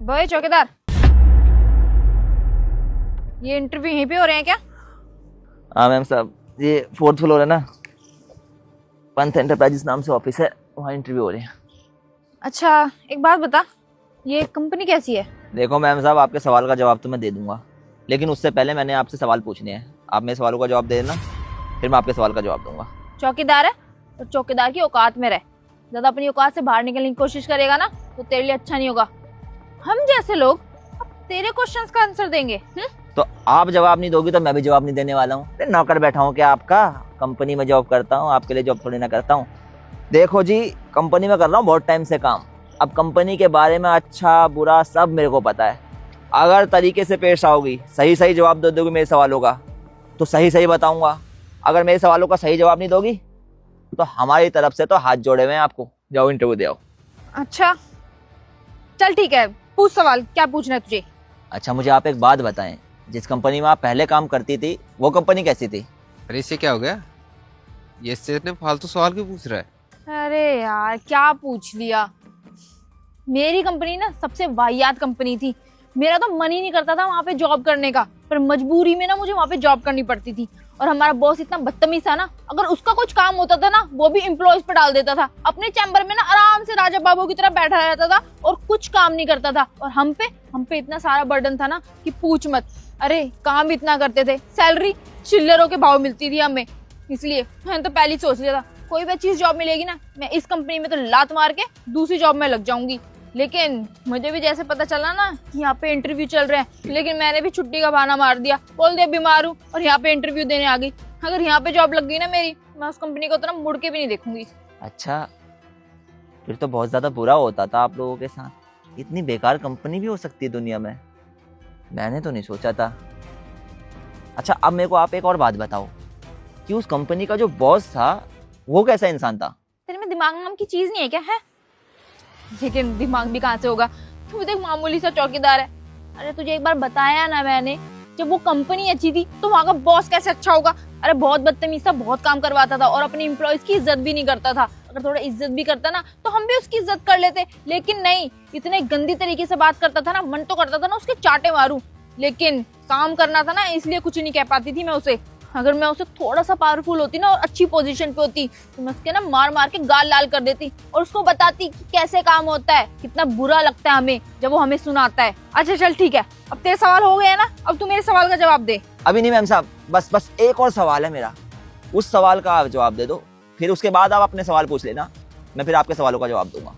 भाई चौकीदार, ये इंटरव्यू यहीं पे हो रहे हैं क्या? हाँ मैम साहब, ये 4th फ्लोर है ना, पंथ एंटरप्राइजेस नाम से ऑफिस है, वहाँ इंटरव्यू हो रहे हैं। अच्छा एक बात बता, ये कंपनी कैसी है? देखो मैम साहब, आपके सवाल का जवाब तो मैं दे दूंगा, लेकिन उससे पहले मैंने आपसे सवाल पूछने हैं। आप मेरे सवालों का जवाब दे देना, फिर मैं आपके सवाल का जवाब दूंगा। चौकीदार है तो चौकीदार की औकात में रह। ज्यादा अपनी औकात से बाहर निकलने की कोशिश करेगा ना तो तेरे लिए अच्छा नहीं होगा। हम जैसे लोग अब तेरे क्वेश्चंस का आंसर देंगे। तो आप जवाब नहीं दोगी तो मैं भी जवाब नहीं देने वाला हूँ। अरे नौकर बैठा हूँ क्या आपका? कंपनी में जॉब करता हूँ, आपके लिए जॉब थोड़ी ना करता हूँ। देखो जी, कंपनी में कर रहा हूँ बहुत टाइम से काम। अब कंपनी के बारे में अच्छा बुरा सब मेरे को पता है। अगर तरीके से पेश आओगी, सही सही जवाब दे दोगी मेरे सवालों का, तो सही सही बताऊंगा। अगर मेरे सवालों का सही जवाब नहीं दोगी तो हमारी तरफ से तो हाथ जोड़े हुए हैं आपको। जाओ इंटरव्यू दे आओ। अच्छा चल ठीक है, पूछ सवाल, क्या पूछना है तुझे? अच्छा मुझे आप एक बात बताएं, जिस कंपनी में आप पहले काम करती थी वो कंपनी कैसी थी? अरे इससे क्या हो गया? ये इससे इतने फालतू सवाल क्यों पूछ रहा है? अरे यार क्या पूछ लिया। मेरी कंपनी ना सबसे वाहियात कंपनी थी। मेरा तो मन ही नहीं करता था वहाँ पे जॉब करने का, पर मजबूरी में ना मुझे वहाँ पे जॉब करनी पड़ती थी। और हमारा बॉस इतना बदतमीज था ना, अगर उसका कुछ काम होता था ना वो भी एम्प्लॉयज पे डाल देता था। अपने चैम्बर में ना आराम से राजा बाबू की तरह बैठा रहता था और कुछ काम नहीं करता था। और हम पे इतना सारा बर्डन था ना कि पूछ मत। अरे काम इतना करते थे, सैलरी चिल्लरों के भाव मिलती थी हमें। इसलिए मैंने तो पहले ही सोच लिया था कोई भी अच्छी चीज मिलेगी ना, मैं इस कंपनी में तो लात मार के दूसरी जॉब में लग जाऊंगी। लेकिन मुझे भी जैसे पता चला ना कि यहाँ पे इंटरव्यू चल रहे हैं, लेकिन मैंने भी छुट्टी का बहाना मार दिया, बोल दिया बीमार हूँ और यहाँ पे इंटरव्यू देने आ गई। अगर यहाँ पे जॉब लग गई ना मेरी, मैं उस कंपनी को तो ना मुड़ के भी नहीं देखूंगी। अच्छा, फिर तो बहुत ज्यादा बुरा होता था आप लोगों के साथ। इतनी बेकार कंपनी भी हो सकती है दुनिया में, मैंने तो नहीं सोचा था। अच्छा अब मेरे को आप एक और बात बताओ कि उस कंपनी का जो बॉस था वो कैसा इंसान था? तेरे में दिमाग नाम की चीज नहीं है क्या? है लेकिन दिमाग भी कहाँ से होगा, तू भी देख मामूली सा चौकीदार है। अरे तुझे एक बार बताया ना मैंने, जब वो कंपनी अच्छी थी तो वहाँ का बॉस कैसे अच्छा होगा? अरे बहुत बदतमीज था, बहुत काम करवाता था और अपने एम्प्लॉयज की इज्जत भी नहीं करता था। अगर थोड़ा इज्जत भी करता ना तो हम भी उसकी इज्जत कर लेते, लेकिन नहीं, इतने गंदी तरीके से बात करता था ना, मन तो करता था ना उसके चाटे मारूं, लेकिन काम करना था ना इसलिए कुछ नहीं कह पाती थी मैं उसे। अगर मैं उसे थोड़ा सा पावरफुल होती ना और अच्छी पोजीशन पे होती तो मैं उसके ना मार मार के गाल लाल कर देती और उसको बताती कि कैसे काम होता है, कितना बुरा लगता है हमें जब वो हमें सुनाता है। अच्छा चल ठीक है, अब तेरे सवाल हो गए ना, अब तू मेरे सवाल का जवाब दे। अभी नहीं मैम साहब, बस एक और सवाल है मेरा, उस सवाल का आप जवाब दे दो, फिर उसके बाद आप अपने सवाल पूछ लेना, मैं फिर आपके सवालों का जवाब दूंगा।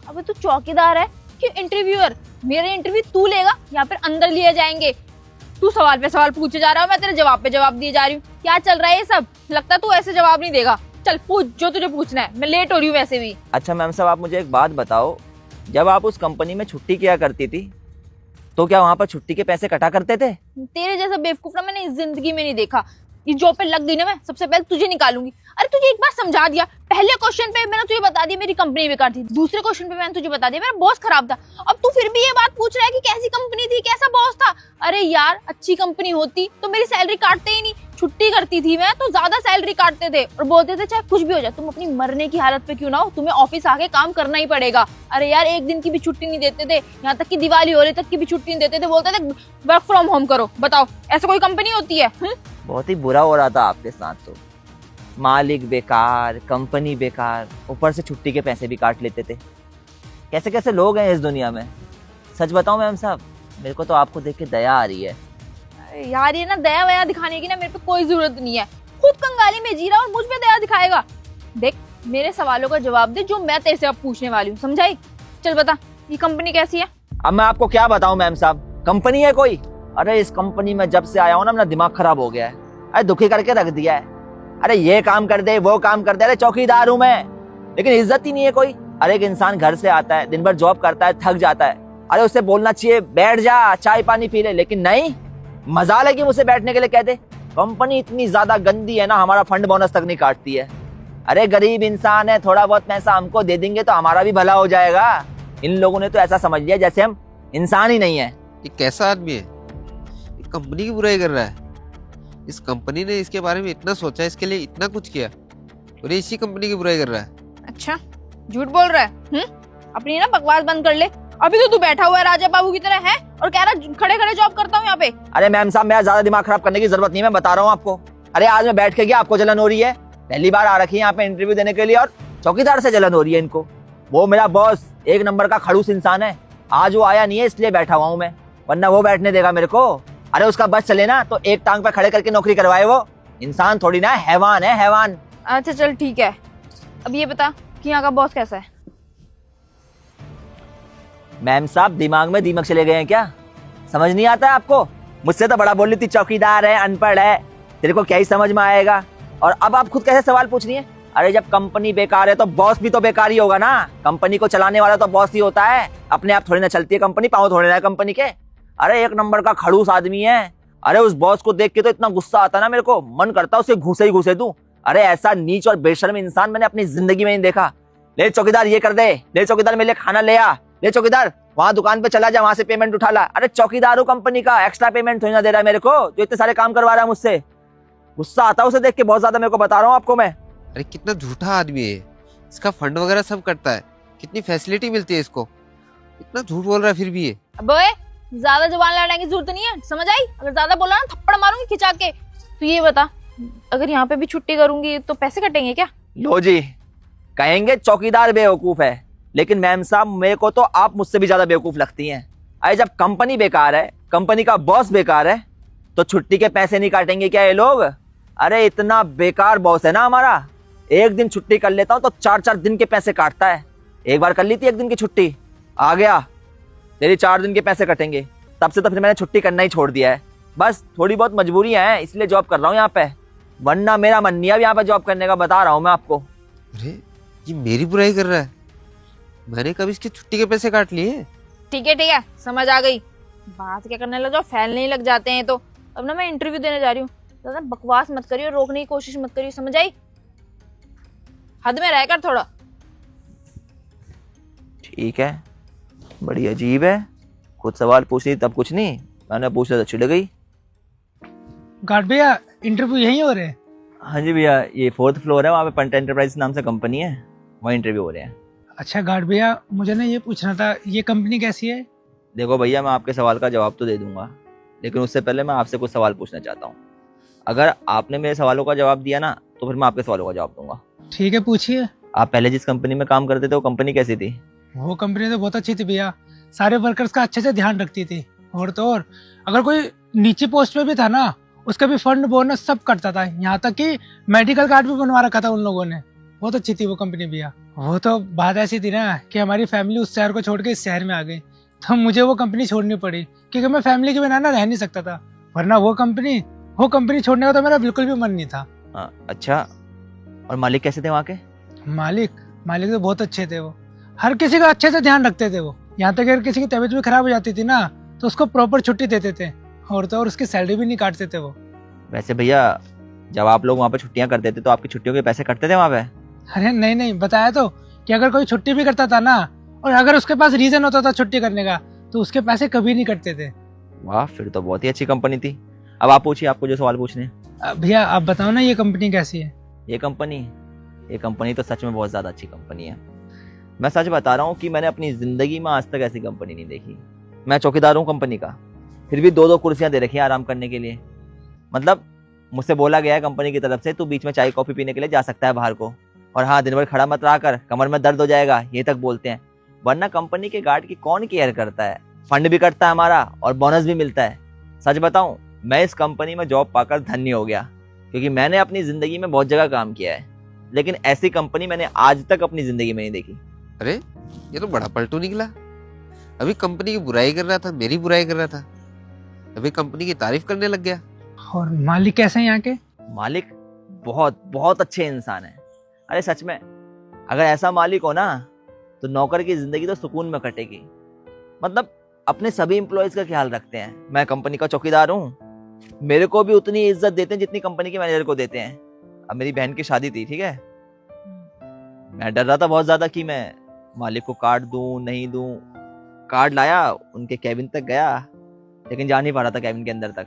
अब तू चौकीदार है कि इंटरव्यूअर? मेरे इंटरव्यू तू लेगा या फिर अंदर लिए जाएंगे? तू सवाल पे सवाल पूछे जा रहा है, मैं तेरे जवाब पे जवाब दिए जा रही हूँ। क्या चल रहा है ये सब? लगता है तू ऐसे जवाब नहीं देगा। चल पूछ जो तुझे पूछना है, मैं लेट हो रही हूँ वैसे भी। अच्छा मैम साहब, आप मुझे एक बात बताओ, जब आप उस कंपनी में छुट्टी किया करती थी तो क्या वहाँ पर छुट्टी के पैसे कटा करते थे? तेरे जैसा बेवकूफ ना मैंने इस जिंदगी में नहीं देखा। इस जॉब पे लग गई ना, मैं सबसे पहले तुझे निकालूंगी। अरे तुझे एक बार समझा दिया, पहले क्वेश्चन पे मैंने तुझे बता दिया मेरी कंपनी बेकार थी, दूसरे क्वेश्चन पे मैंने तुझे बता दिया मेरा बॉस खराब था। अब तू फिर भी ये बात पूछ रहा है कि कैसी कंपनी थी, कैसा बॉस था? अरे यार अच्छी कंपनी होती तो मेरी सैलरी काटते ही नहीं, छुट्टी करती थी मैं तो ज्यादा सैलरी काटते थे और बोलते थे चाहे कुछ भी हो जाए तुम अपनी मरने की हालत पे क्यों ना हो, तुम्हें ऑफिस आके काम करना ही पड़ेगा। अरे यार एक दिन की भी छुट्टी नहीं देते थे, यहाँ तक कि दिवाली हो रही तक की भी छुट्टी नहीं देते थे, बोलते थे वर्क फ्रॉम होम करो। बताओ ऐसा कोई कंपनी होती है? बहुत ही बुरा हो रहा था आपके साथ तो। मालिक बेकार, कंपनी बेकार, ऊपर से छुट्टी के पैसे भी काट लेते थे। कैसे कैसे लोग हैं इस दुनिया में। सच बताऊं मैम साहब, मेरे को तो आपको देख के दया आ रही है। यार ये ना दया वया दिखाने की ना मेरे पे कोई जरूरत नहीं है। खुद कंगाली में जी रहा और मुझ पे दया दिखाएगा। देख मेरे सवालों का जवाब दे जो मैं तेरे से अब पूछने वाली हूँ, समझाई? चल बता ये कंपनी कैसी है? अब मैं आपको क्या बताऊं मैम साहब, कंपनी है कोई? अरे इस कंपनी में जब से आया हूं ना मेरा दिमाग खराब हो गया है। अरे दुखी करके रख दिया है। अरे ये काम कर दे वो काम कर दे, अरे चौकीदार हूं मैं, लेकिन इज्जत ही नहीं है कोई। अरे एक इंसान घर से आता है, दिन भर जॉब करता है, थक जाता है, अरे उससे बोलना चाहिए बैठ जा चाय पानी पी ले, लेकिन नहीं, मजा लगी मुझसे बैठने के लिए कह दे। कंपनी इतनी ज्यादा गंदी है ना, हमारा फंड बोनस तक नहीं काटती है। अरे गरीब इंसान है, थोड़ा बहुत पैसा हमको दे देंगे तो हमारा भी भला हो जाएगा। इन लोगों ने तो ऐसा समझ लिया जैसे हम इंसान ही नहीं है। ये कैसा आदमी है? ये कंपनी की बुराई कर रहा है। इस कंपनी ने इसके बारे में इतना सोचा, इसके लिए इतना कुछ किया, और ये इसी कंपनी की बुराई कर रहा है। अच्छा झूठ बोल रहा है? अपनी ना बकवास बंद कर ले अभी तो तू बैठा हुआ है राजा बाबू की तरह है और कह रहा खड़े खड़े जॉब करता हूँ यहाँ पे। अरे मैम साहब, मेरा ज्यादा दिमाग खराब करने की जरूरत नहीं है, मैं बता रहा हूँ आपको। अरे आज मैं बैठ के गया, आपको जलन हो रही है। पहली बार आ रखी है यहाँ पे इंटरव्यू देने के लिए और चौकीदार से जलन हो रही है इनको। वो मेरा बॉस एक नंबर का खड़ूस इंसान है। आज वो आया नहीं है इसलिए बैठा हुआ हूँ मैं, वरना वो बैठने देगा मेरे को। अरे उसका बस चले ना तो एक टांग पे खड़े करके नौकरी करवाए। वो इंसान थोड़ी ना, हैवान है, हैवान। अच्छा चल ठीक है, अब ये बता कि यहाँ का बॉस कैसा है? मैम साहब, दिमाग में दीमक चले गए हैं क्या? समझ नहीं आता है आपको? मुझसे तो बड़ा बोल रही थी चौकीदार है, अनपढ़ है, तेरे को क्या ही समझ में आएगा। और अब आप खुद कैसे सवाल पूछ रही हैं? अरे जब कंपनी बेकार है तो बॉस भी तो बेकार ही होगा ना। कंपनी को चलाने वाला तो बॉस ही होता है, अपने आप थोड़ी ना चलती है कंपनी, पाँव थोड़े ना है कंपनी के। अरे एक नंबर का खड़ूस आदमी है। अरे उस बॉस को देख के तो इतना गुस्सा आता ना, मेरे को मन करता उसे घुसे ही घुसे दूं। अरे ऐसा नीच और बेशर्म इंसान मैंने अपनी जिंदगी में नहीं देखा। ले चौकीदार ये कर दे, ले चौकीदार मेरे लिए खाना ले आ, ले चौकीदार वहां दुकान पे चला जा, वहां से पेमेंट उठा ला। अरे चौकीदार हूँ कंपनी का, एक्स्ट्रा पेमेंट थोड़ी ना दे रहा है मेरे को, जो इतने सारे काम करवा रहा है मुझसे। गुस्सा आता है उसे देख के बहुत ज्यादा, मेरे को बता रहा हूँ आपको मैं। अरे कितना झूठा आदमी है, इसका फंड वगैरह सब करता है, कितनी फैसिलिटी मिलती है इसको, इतना झूठ बोल रहा है फिर भी ये। अबे ज्यादा जुबान लड़ाने की जरूरत नहीं है, समझ आई? अगर ज्यादा बोला ना थप्पड़ मारूंगी खिंचा के। तो ये बता, अगर यहाँ पे भी छुट्टी करूंगी तो पैसे कटेंगे क्या? लो जी, कहेंगे चौकीदार बेवकूफ है, लेकिन मैम साहब मेरे को तो आप मुझसे भी ज्यादा बेवकूफ लगती हैं। अरे जब कंपनी बेकार है, कंपनी का बॉस बेकार है, तो छुट्टी के पैसे नहीं काटेंगे क्या ये लोग? अरे इतना बेकार बॉस है ना हमारा, एक दिन छुट्टी कर लेता हूँ तो 4-4 दिन के पैसे काटता है। एक बार कर ली थी एक दिन की छुट्टी, आ गया तेरी 4 दिन के पैसे कटेंगे। तब से तो फिर मैंने छुट्टी करना ही छोड़ दिया है। बस थोड़ी बहुत मजबूरियां हैं इसलिए जॉब कर रहा हूँ यहाँ पे, वरना मेरा मन नहीं है यहाँ पे जॉब करने का, बता रहा हूँ मैं आपको। अरे ये मेरी बुराई कर रहा है, मैंने कभी इसकी छुट्टी के पैसे काट लिए? ठीक है समझ आ गई। बात क्या करने लग जाओ, फैलने ही लग जाते हैं। तो अब ना मैं इंटरव्यू देने जा रही हूँ, ज्यादा बकवास मत करियो, रोकने की कोशिश मत करियो, समझ आई? हद में रहकर थोड़ा। ठीक है, बड़ी अजीब है, खुद सवाल पूछ रही तब कुछ नहीं, मैंने पूछा तो चिढ़ गई। गार्ड भैया इंटरव्यू यहीं हो रहे हैं? हाँ जी भैया, ये 4th फ्लोर है, वहाँ पे पंट एंटरप्राइज नाम से कंपनी है, वहाँ इंटरव्यू हो रहे हैं। अच्छा गार्ड भैया, मुझे ना ये पूछना था, ये कंपनी कैसी है? देखो भैया, मैं आपके सवाल का जवाब तो दे दूंगा, लेकिन उससे पहले मैं आपसे कुछ सवाल पूछना चाहता हूँ। अगर आपने मेरे सवालों का जवाब दिया ना तो फिर मैं आपके सवालों का जवाब दूंगा। ठीक है पूछिए। आप पहले जिस कंपनी में काम करते थे वो कंपनी कैसी थी? वो कंपनी तो बहुत अच्छी थी भैया, सारे वर्कर्स का अच्छे से ध्यान रखती थी। और तो और अगर कोई नीचे पोस्ट पे भी था ना, उसका भी फंड बोनस सब करता था, यहाँ तक कि मेडिकल कार्ड भी बनवा रखा था उन लोगों ने। बहुत अच्छी थी वो कंपनी भैया। वो तो बात ऐसी थी ना कि हमारी फैमिली उस शहर को छोड़ के इस शहर में आ गई, तो मुझे वो कंपनी छोड़नी पड़ी, क्योंकि मैं फैमिली के बिना ना रह नहीं सकता था। वरना वो कंपनी छोड़ने का तो मेरा बिल्कुल भी मन नहीं था। अच्छा, और मालिक कैसे थे वहाँ के? मालिक तो बहुत अच्छे थे, वो हर किसी का अच्छे से ध्यान रखते थे। वो यहाँ तक अगर किसी की तबीयत भी खराब हो जाती थी ना तो उसको प्रॉपर छुट्टी देते थे, और तो और उसकी सैलरी भी नहीं काटते थे वो। वैसे भैया, जब आप लोग वहाँ पे छुट्टियाँ करते थे तो आपकी छुट्टियों के पैसे कटते थे वहाँ पे? अरे नहीं, बताया तो कि अगर कोई छुट्टी भी करता था ना, और अगर उसके पास रीजन होता था छुट्टी करने का, तो उसके पैसे कभी नहीं कटते थे। वाह, फिर तो बहुत ही अच्छी कंपनी थी। अब आप पूछिए, आपको जो सवाल पूछने हैं। भैया आप बताओ ना, ये कंपनी कैसी है? ये कंपनी तो सच में बहुत ज़्यादा अच्छी कंपनी है। मैं सच बता रहा हूँ कि मैंने अपनी ज़िंदगी में आज तक ऐसी कंपनी नहीं देखी। मैं चौकीदार हूँ कंपनी का, फिर भी 2-2 कुर्सियाँ दे रखी हैं आराम करने के लिए। मतलब मुझसे बोला गया है कंपनी की तरफ से, तू बीच में चाय कॉफ़ी पीने के लिए जा सकता है बाहर को, और हाँ दिन भर खड़ा मत रहा कर, कमर में दर्द हो जाएगा, ये तक बोलते हैं। वरना कंपनी के गार्ड की कौन केयर करता है? फंड भी कटता है हमारा और बोनस भी मिलता है। सच बताऊं, मैं इस कंपनी में जॉब पाकर धन्य हो गया, क्योंकि मैंने अपनी ज़िंदगी में बहुत जगह काम किया है, लेकिन ऐसी कंपनी मैंने आज तक अपनी ज़िंदगी में नहीं देखी। अरे ये तो बड़ा पलटू निकला, अभी कंपनी की बुराई कर रहा था, मेरी बुराई कर रहा था, अभी कंपनी की तारीफ करने लग गया। और मालिक कैसे हैं यहाँ के? मालिक बहुत बहुत अच्छे इंसान है। अरे सच में, अगर ऐसा मालिक हो ना तो नौकर की जिंदगी तो सुकून में कटेगी। मतलब अपने सभी एम्प्लॉयज का ख्याल रखते हैं। मैं कंपनी का चौकीदार हूँ, मेरे को भी उतनी इज्जत देते हैं जितनी कंपनी के मैनेजर को देते हैं। अब मेरी बहन की शादी थी, ठीक है, मैं डर रहा था बहुत ज्यादा कि मैं मालिक को कार्ड दूं नहीं दूं। कार्ड लाया, उनके कैबिन तक गया, लेकिन जा नहीं पा रहा था कैबिन के अंदर तक।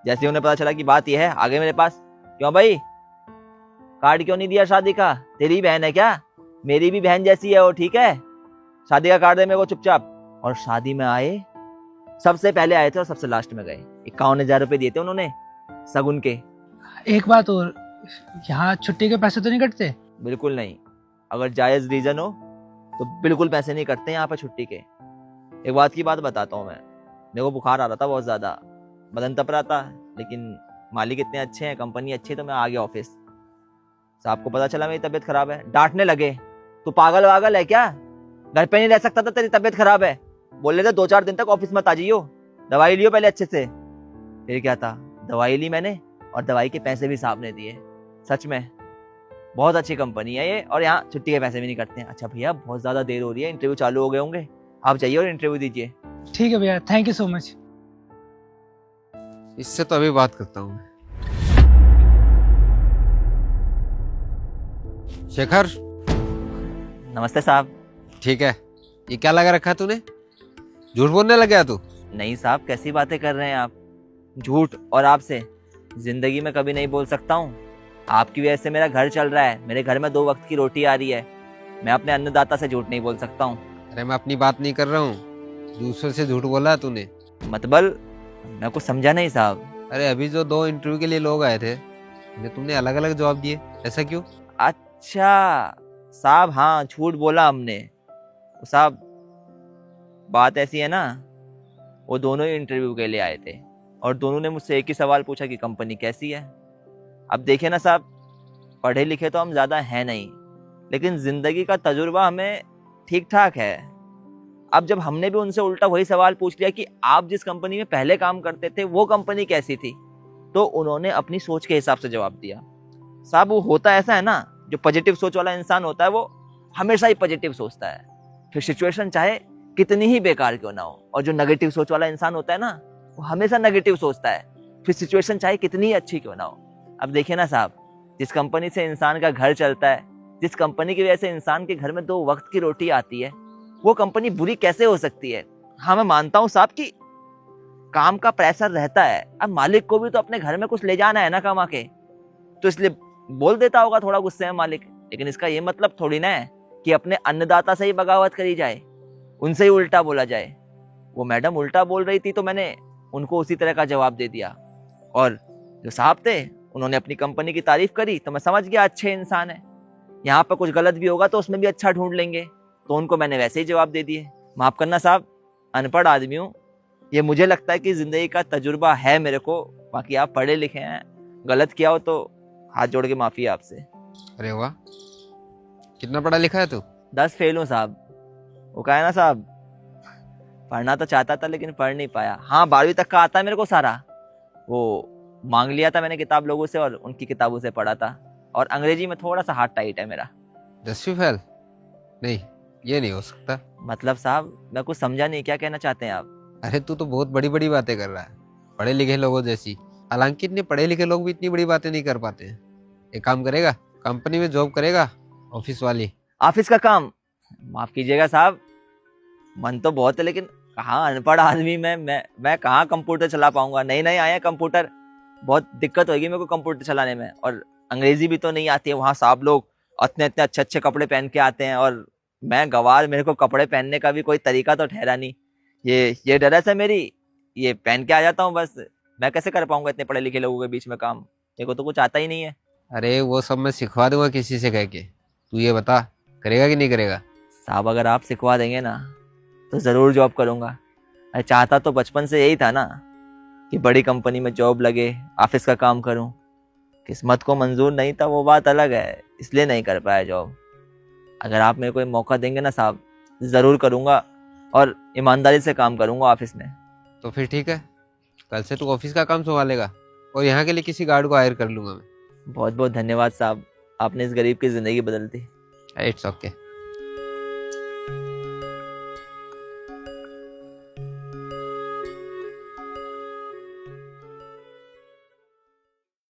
जैसे ही उन्हें पता चला कि बात यह है, आ गए मेरे पास। क्यों भाई, कार्ड क्यों नहीं दिया शादी का? तेरी बहन है क्या? मेरी भी बहन जैसी है वो, ठीक है, शादी का कार्ड दे मेरे को चुपचाप। और शादी में आए, सबसे पहले आए थे और सबसे लास्ट में गए। 51,000 रुपए दिए थे उन्होंने सगुन के। एक बात और, यहाँ छुट्टी के पैसे तो नहीं कटते? बिल्कुल नहीं, अगर जायज रीजन हो तो बिल्कुल पैसे नहीं कटते यहाँ पे छुट्टी के। एक बात की बात बताता हूँ मैं, मेरे को बुखार आ रहा था बहुत ज्यादा, बदन तप रहा था, लेकिन मालिक इतने अच्छे हैं, कंपनी अच्छी है, तो मैं आ गया ऑफिस। साहब को पता चला मेरी तबीयत खराब है, डांटने लगे, तू पागल वागल है क्या, घर पे नहीं रह सकता था, तेरी तबीयत खराब है। बोल रहे थे 2-4 दिन तक ऑफिस मत आ जाइयो, दवाई लियो पहले अच्छे से। फिर क्या था, दवाई ली मैंने और दवाई के पैसे भी साहब ने दिए। सच में बहुत अच्छी कंपनी है ये, और यहाँ छुट्टी के पैसे भी नहीं कटते हैं। अच्छा भैया बहुत ज्यादा देर हो रही है, इंटरव्यू चालू हो गए होंगे, आप जाइए और इंटरव्यू दीजिए। ठीक है भैया, थैंक यू सो मच। इससे तो अभी बात करता हूँ। शेखर, नमस्ते साहब। ठीक है, ये क्या लगा रखा तूने? झूठ बोलने लग गया तू? नहीं साहब, कैसी बातें कर रहे हैं आप, झूठ और आपसे जिंदगी में कभी नहीं बोल सकता हूँ। आपकी वजह से मेरा घर चल रहा है, मेरे घर में 2 वक्त की रोटी आ रही है, मैं अपने अन्नदाता से झूठ नहीं बोल सकता हूँ। अरे मैं अपनी बात नहीं कर रहा हूँ, दूसरे से झूठ बोला तूने। मतलब मैं कुछ समझा नहीं साहब। अरे अभी जो 2 इंटरव्यू के लिए लोग आए थे, उन्हें तुमने अलग अलग जवाब दिए, ऐसा क्यों? अच्छा साहब, हाँ झूठ बोला हमने। साहब बात ऐसी है ना, वो दोनों ही इंटरव्यू के लिए आए थे और दोनों ने मुझसे एक ही सवाल पूछा कि कंपनी कैसी है। अब देखिए ना साहब, पढ़े लिखे तो हम ज़्यादा हैं नहीं, लेकिन ज़िंदगी का तजुर्बा हमें ठीक ठाक है। अब जब हमने भी उनसे उल्टा वही सवाल पूछ लिया कि आप जिस कंपनी में पहले काम करते थे वो कंपनी कैसी थी, तो उन्होंने अपनी सोच के हिसाब से जवाब दिया। साहब वो होता ऐसा है ना, जो पॉजिटिव सोच वाला इंसान होता है वो हमेशा ही पॉजिटिव सोचता है, फिर सिचुएशन चाहे कितनी ही बेकार क्यों ना हो। और जो नेगेटिव सोच वाला इंसान होता है ना, वो हमेशा नेगेटिव सोचता है, फिर सिचुएशन चाहे कितनी ही अच्छी क्यों ना हो। अब देखिए ना साहब, जिस कंपनी से इंसान का घर चलता है, जिस कंपनी की वजह से इंसान के घर में 2 वक्त की रोटी आती है, वो कंपनी बुरी कैसे हो सकती है। हाँ मैं मानता हूँ साहब कि काम का प्रेशर रहता है, अब मालिक को भी तो अपने घर में कुछ ले जाना है ना कमा के, तो इसलिए बोल देता होगा थोड़ा गुस्से में मालिक, लेकिन इसका ये मतलब थोड़ी ना है कि अपने अन्नदाता से ही बगावत करी जाए, उनसे ही उल्टा बोला जाए। वो मैडम उल्टा बोल रही थी तो मैंने उनको उसी तरह का जवाब दे दिया, और जो साहब थे उन्होंने अपनी कंपनी की तारीफ करी तो मैं समझ गया अच्छे इंसान है, यहाँ पर कुछ गलत भी होगा तो उसमें भी अच्छा ढूंढ लेंगे, तो उनको मैंने वैसे ही जवाब दे दिए। माफ करना साहब, अनपढ़ आदमी हूँ, ये मुझे लगता है कि जिंदगी का तजुर्बा है मेरे को, बाकी आप पढ़े लिखे हैं, गलत किया हो तो हाथ जोड़ के माफी है आपसे। अरे वाह, कितना पढ़ा लिखा है तू? 10 फेल हूँ साहब। वो कहा है ना साहब, पढ़ना तो चाहता था लेकिन पढ़ नहीं पाया। हाँ 12वीं तक का आता है मेरे को सारा, वो मांग लिया था मैंने किताब लोगों से और उनकी किताबों से पढ़ा था, और अंग्रेजी में थोड़ा सा हाथ टाइट है मेरा। 10वीं फेल? नहीं, ये नहीं हो सकता। मतलब साहब मैं कुछ समझा नहीं, क्या कहना चाहते हैं आप? अरे तू तो बहुत बड़ी बड़ी बातें कर रहा है, पढ़े लिखे लोगों जैसी। हालांकि इतने पढ़े लिखे लोग भी इतनी बड़ी बातें नहीं कर पाते हैं। एक काम करेगा, कंपनी में जॉब करेगा, ऑफिस वाली। ऑफिस का काम? माफ कीजिएगा साहब, मन तो बहुत है लेकिन कहाँ, अनपढ़ आदमी मैं कहाँ कंप्यूटर चला पाऊंगा। नए नए आए हैं कंप्यूटर, बहुत दिक्कत होगी मेरे को कंप्यूटर चलाने में, और अंग्रेजी भी तो नहीं आती है। वहाँ साहब लोग इतने इतने अच्छे अच्छे कपड़े पहन के आते हैं और मैं गवार, मेरे को कपड़े पहनने का भी कोई तरीका तो ठहरा नहीं। ये ड्रेस है मेरी, ये पहन के आ जाता हूँ बस। मैं कैसे कर पाऊंगा इतने पढ़े लिखे लोगों के बीच में काम, मेरे को तो कुछ आता ही नहीं है। अरे वो सब मैं सिखवा दूंगा किसी से कह के, तू ये बता करेगा कि नहीं करेगा? साहब अगर आप सिखवा देंगे ना तो ज़रूर जॉब करूँगा। अरे चाहता तो बचपन से यही था ना कि बड़ी कंपनी में जॉब लगे, ऑफिस का काम करूँ। किस्मत को मंजूर नहीं था वो बात अलग है, इसलिए नहीं कर पाया जॉब। अगर आप मेरे को एक मौका देंगे ना साहब, ज़रूर करूँगा और ईमानदारी से काम करूँगा ऑफिस में। तो फिर ठीक है, कल से तू ऑफिस का काम संभालेगा और यहाँ के लिए किसी गार्ड को हायर कर लूंगा मैं। बहुत बहुत धन्यवाद साहब, आपने इस गरीब की ज़िंदगी बदल दी। It's okay.